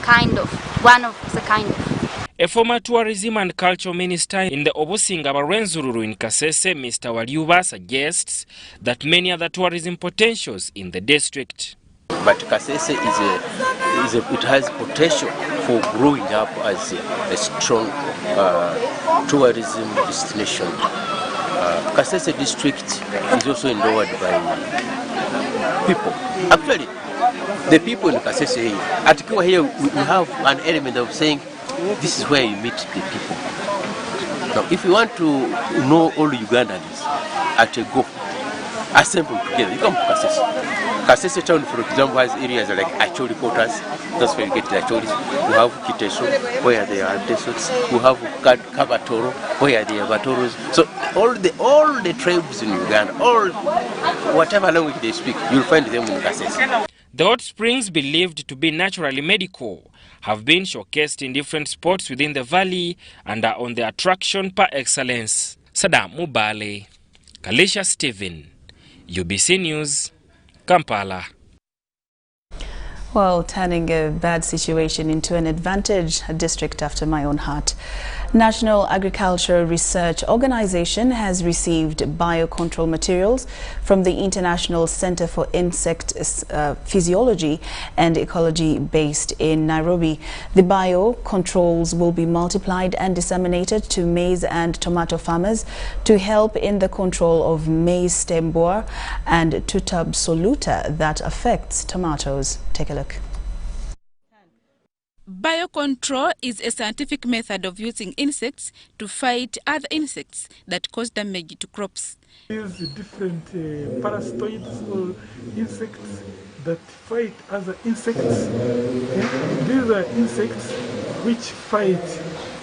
one of the kind of. A former tourism and culture minister in the Obusinga Barwenzururu in Kasese, Mr. Walyuba, suggests that many other tourism potentials in the district. But Kasese it has potential for growing up as a strong tourism destination. Kasese district is also endowed by people. Actually, the people in Kasese, at Kiwa here, we have an element of saying, this is where you meet the people. Now, if you want to know all Ugandans at a go, assemble together, you come to Kasese. Kasese town, for example, has areas like Acholi quarters. That's where you get the Acholis. You have Kiteso, where there are deserts. You have Kabatoro, where there are Batoros. So all the tribes in Uganda, all whatever language they speak, you'll find them in Kasese. The hot springs, believed to be naturally medical, have been showcased in different spots within the valley and are on the attraction par excellence. Sadam Mubale, Kalisha Stephen, UBC News, Kampala. Well, turning a bad situation into an advantage, a district after my own heart. National Agricultural Research Organization has received biocontrol materials from the International Center for Insect Physiology and Ecology based in Nairobi. The biocontrols will be multiplied and disseminated to maize and tomato farmers to help in the control of maize stem borer and tutab soluta that affects tomatoes. Take a look. Biocontrol is a scientific method of using insects to fight other insects that cause damage to crops. These different parasitoids or insects that fight other insects. These are insects which fight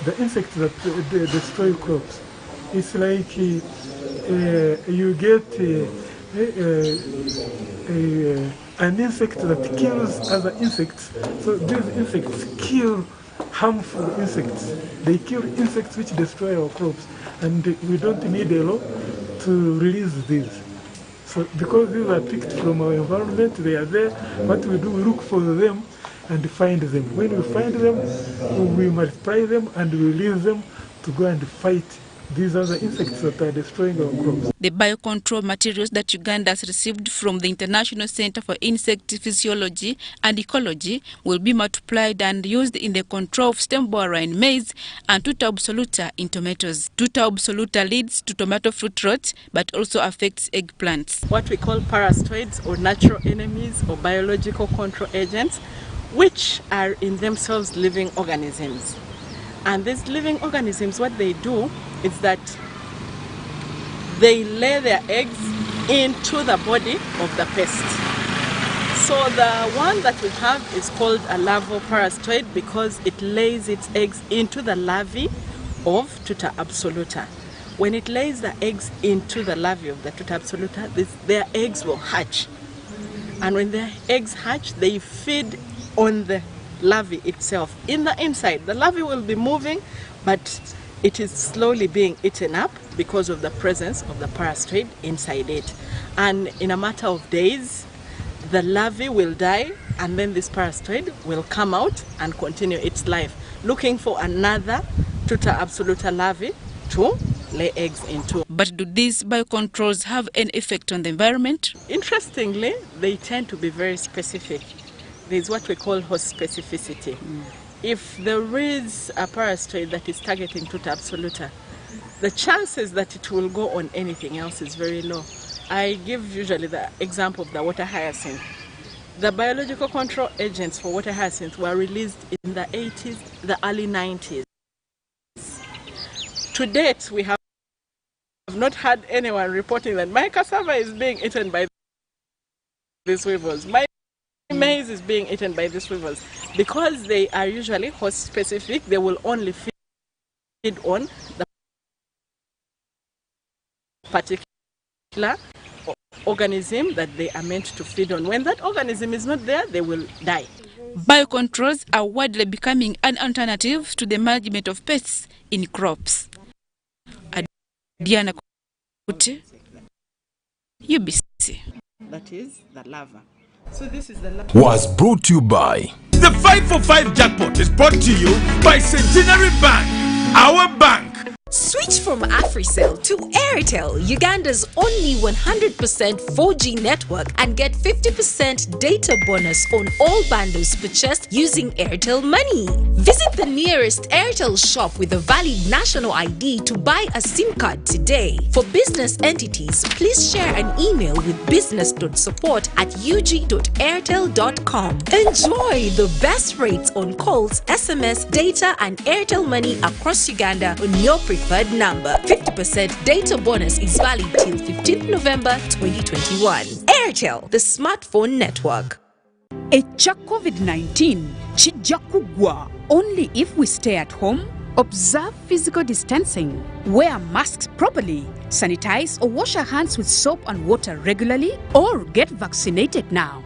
the insects that destroy crops. It's like you get an insect that kills other insects. So these insects kill harmful insects. They kill insects which destroy our crops, and we don't need a law to release these. So because these are picked from our environment, they are there. What we do, we look for them and find them. When we find them, we multiply them and we release them to go and fight these are the insects that are destroying our crops. The biocontrol materials that Uganda has received from the International Center for Insect Physiology and Ecology will be multiplied and used in the control of stem borer in maize and tutab soluta in tomatoes. Tutab soluta leads to tomato fruit rot but also affects eggplants. What we call parasitoids or natural enemies or biological control agents, which are in themselves living organisms. And these living organisms, what they do is that they lay their eggs into the body of the pest. So the one that we have is called a larval parasitoid because it lays its eggs into the larvae of Tuta absoluta. When it lays the eggs into the larvae of the Tuta absoluta, their eggs will hatch. And when their eggs hatch, they feed on the larvae itself. In the inside, the larvae will be moving, but it is slowly being eaten up because of the presence of the parasitoid inside it. And in a matter of days, the larvae will die, and then this parasitoid will come out and continue its life, looking for another Tuta absoluta larvae to lay eggs into. But do these biocontrols have any effect on the environment? Interestingly, they tend to be very specific. There's what we call host specificity. If there is a parasitoid that is targeting Tuta absoluta, the chances that it will go on anything else is very low. I give usually the example of the water hyacinth. The biological control agents for water hyacinth were released in the 80s, the early 90s. To date, we have not had anyone reporting that my cassava is being eaten by these weevils. My maize is being eaten by these weevils. Because they are usually host specific, they will only feed on the particular organism that they are meant to feed on. When that organism is not there, they will die. Biocontrols are widely becoming an alternative to the management of pests in crops. Diana Kuti, UBC. That is the larva. So this is the was brought to you by The 545 jackpot is brought to you by Centenary Bank, our bank. Switch from AfriCell to Airtel, Uganda's only 100% 4G network, and get 50% data bonus on all bundles purchased using Airtel Money. Visit the nearest Airtel shop with a valid national ID to buy a SIM card today. For business entities, please share an email with business.support@ug.airtel.com. Enjoy the best rates on calls, SMS, data, and Airtel Money across Uganda on your preferred number. 50% data bonus is valid till 15th November 2021. Airtel, the smartphone network. Echa COVID-19 chijja kugwa only if we stay at home, observe physical distancing, wear masks properly, sanitize or wash our hands with soap and water regularly, or get vaccinated now.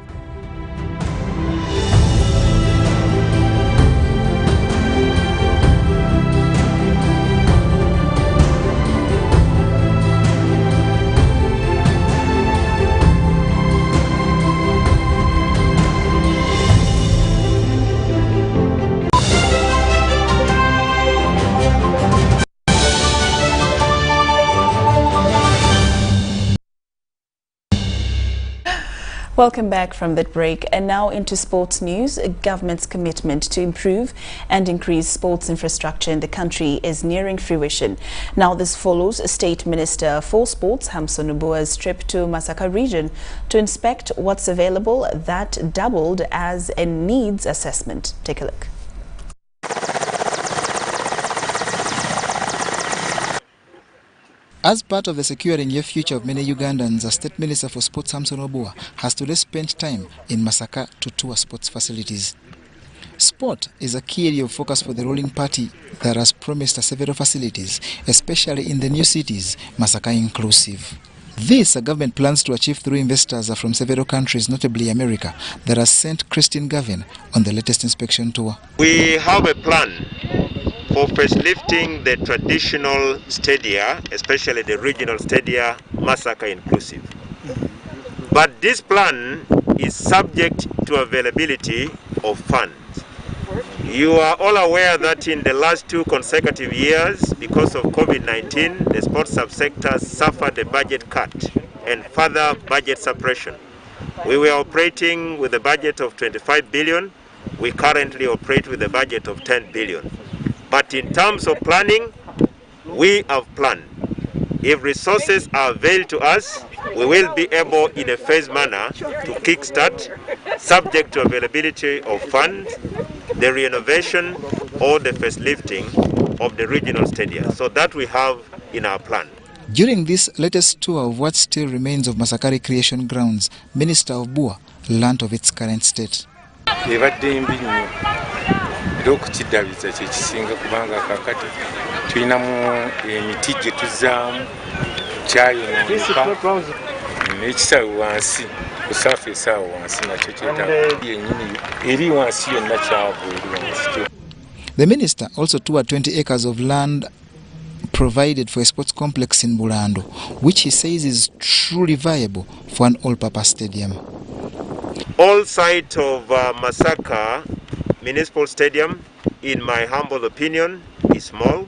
Welcome back from that break, and now into sports news. Government's commitment to improve and increase sports infrastructure in the country is nearing fruition. Now this follows State Minister for Sports Hamson Ubua's trip to Masaka region to inspect what's available that doubled as a needs assessment. Take a look. As part of the securing the future of many Ugandans, the State Minister for Sports Hamson Ubuwa has today spent time in Masaka to tour sports facilities. Sport is a key area of focus for the ruling party that has promised several facilities, especially in the new cities, Masaka inclusive. This the government plans to achieve through investors from several countries, notably America, that has sent Christine Gavin on the latest inspection tour. We have a plan for facelifting the traditional stadia, especially the regional stadia, Masaka inclusive. But this plan is subject to availability of funds. You are all aware that in the last 2 consecutive years, because of COVID-19, the sports subsector suffered a budget cut and further budget suppression. We were operating with a budget of 25 billion. We currently operate with a budget of 10 billion. But in terms of planning, we have planned. If resources are availed to us, we will be able in a phased manner to kickstart, subject to availability of funds, the renovation or the facelifting of the regional stadia. So that we have in our plan. During this latest tour of what still remains of Masaka Recreation Grounds, Minister Ubuwa learnt of its current state. Okukidabiza kyekisinga kubanga kakati tulinamu emiti gye tuzaamu kyayonooneka n'ekisaawe wansi kusaafa esaawe wansi nakyo kyetaaga yennyini eri wansi yonna kyava eri wansi. The minister also toured 20 acres of land provided for a sports complex in Bulando, which he says is truly viable for an all-purpose stadium. All site of Masaka Municipal Stadium, in my humble opinion, is small.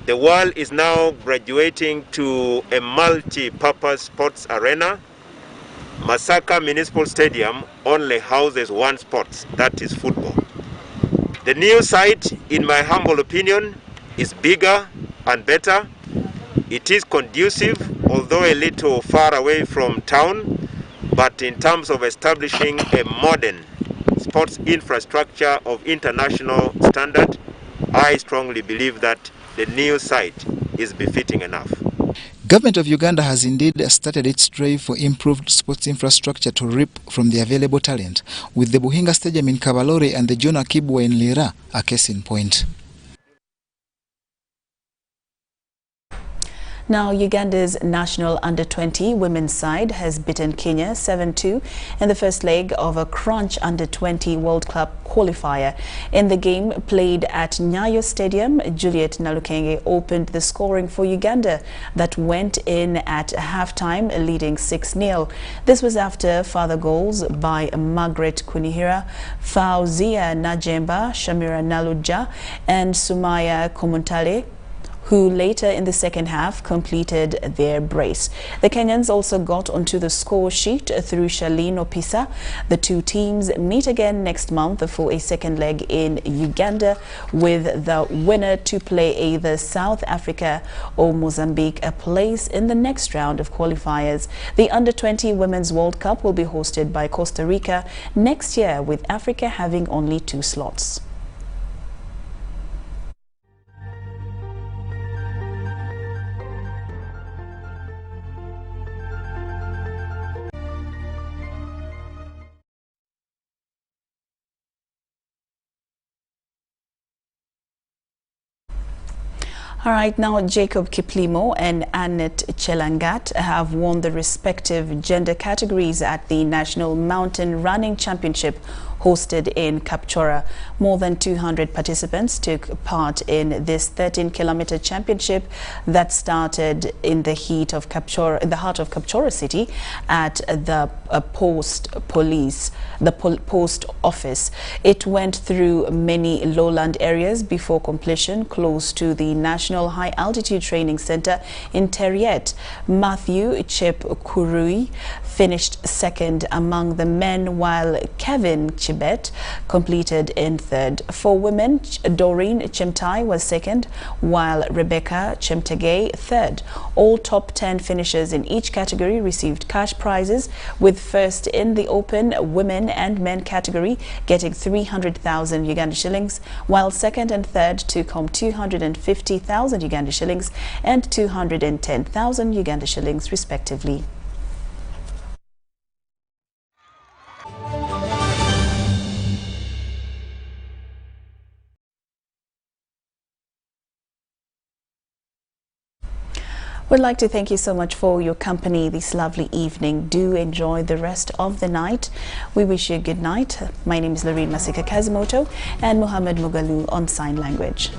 The world is now graduating to a multi-purpose sports arena. Masaka Municipal Stadium only houses one sport, that is football. The new site, in my humble opinion, is bigger and better. It is conducive, although a little far away from town, but in terms of establishing a modern sports infrastructure of international standard, I strongly believe that the new site is befitting enough. Government of Uganda has indeed started its drive for improved sports infrastructure to reap from the available talent, with the Buhinga Stadium in Kabalore and the John Akibwa in LEERO a case in point. Now, Uganda's national under-20 women's side has beaten Kenya 7-2 in the first leg of a crunch under-20 World Cup qualifier. In the game played at Nyayo Stadium, Juliet Nalukenge opened the scoring for Uganda that went in at halftime, leading 6-0. This was after further goals by Margaret Kunihira, Fauzia Najemba, Shamira Naluja and Sumaya Komuntale, who later in the second half completed their brace. The Kenyans also got onto the score sheet through Shalin Opisa. The two teams meet again next month for a second leg in Uganda, with the winner to play either South Africa or Mozambique a place in the next round of qualifiers. The Under-20 Women's World Cup will be hosted by Costa Rica next year, with Africa having only 2 slots. All right, now Jacob Kiplimo and Annette Chelangat have won the respective gender categories at the National Mountain Running Championship hosted in Kapchora. More than 200 participants took part in this 13-kilometer championship that started in the heat of Kapchora, in the heart of Kapchora city, at the post office. It went through many lowland areas before completion close to the National High Altitude Training Center in Teriet. Matthew Chep Kurui finished second among the men, while Kevin Chibet completed in third. For women, Doreen Chemtai was second, while Rebecca Chemtegay third. All top 10 finishers in each category received cash prizes, with first in the open women and men category getting 300,000 Uganda shillings, while second and third took home 250,000 Uganda shillings and 210,000 Uganda shillings respectively. We'd like to thank you so much for your company this lovely evening. Do enjoy the rest of the night. We wish you a good night. My name is Lauryn Kazimoto and Mohammed Mugalu on sign language.